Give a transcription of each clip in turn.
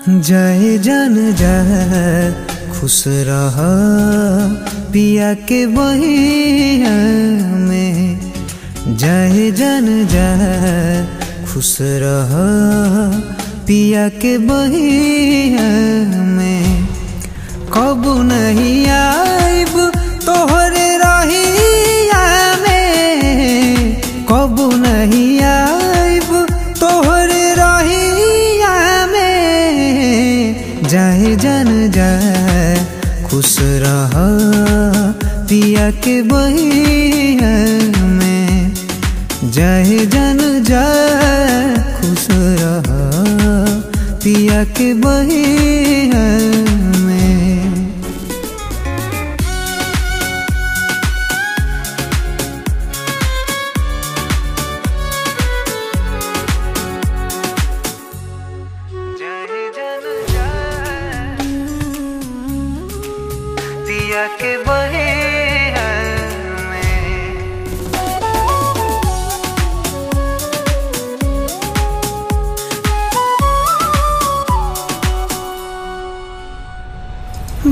जाए जान जा खुश रहा पिया के बहिया में। जाए जान जा खुश रहा पिया के बहिया में। कब नहीं आइब तोहरे रहिया में, कब नहीं आइब तोहरे रहिया में। जाए जान जा खुश रहा पिया के बहिया में। जाए जान जा खुश रहा पिया के बहिया में। जाए जान जा पिया के बहिया में।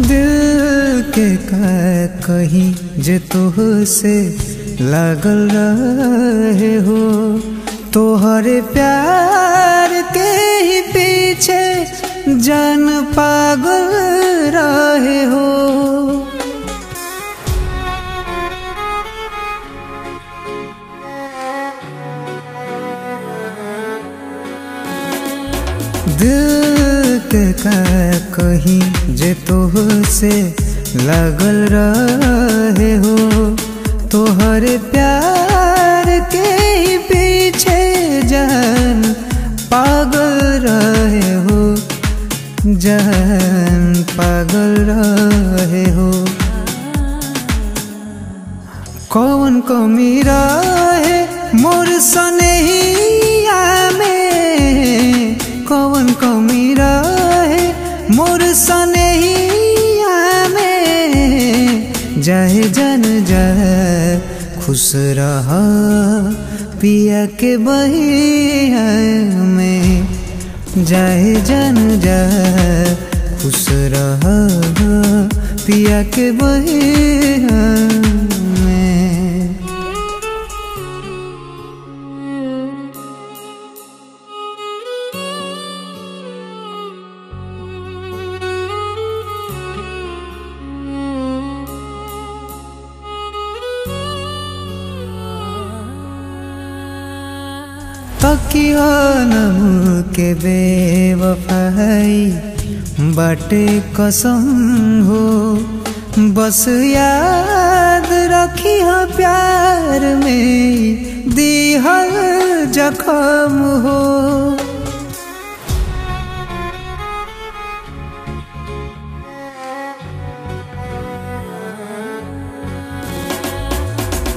दिल के कहीं जे तोह से लागल रहे हो, तोहरे प्यार के ही पीछे जान पागल रहे हो। दिल के कहीं जे तोह से लागल रहे हो, तोहरे प्यार के ही पीछे जान पागल रहे हो, जान पागल रहे हो। कौन कमी रहे मोर सनेहिया में, कौन कमी रहे मोर सनेहिया में। जाए जान जा खुश रहा पिया के बहिया में। जाए जान जा खुश रहा पिया के बहिया में। तकिया नम के बेवफाई बाटे कसम हो, बस याद रखी हो प्यार में दिहल जख्म हो।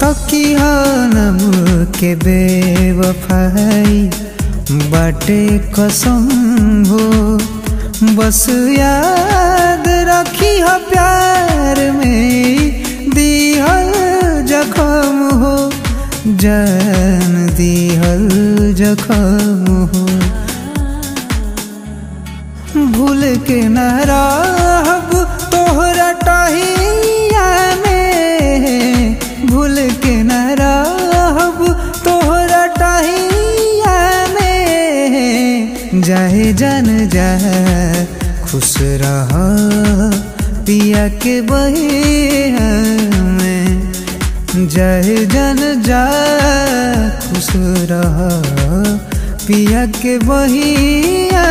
तकिया नम के बेवफाई बाटे कसम हो, बस याद रखी हो प्यार में दिहल जख्म हो, जान दिहल जख्म हो। भूल के न रहब तोहरा टहिया में, भूल के न रहब तोहरा टहिया में। जाए जान जा खुश रहा पिया के बहिया में। जाए जान जा खुश रहा पिया के बहिया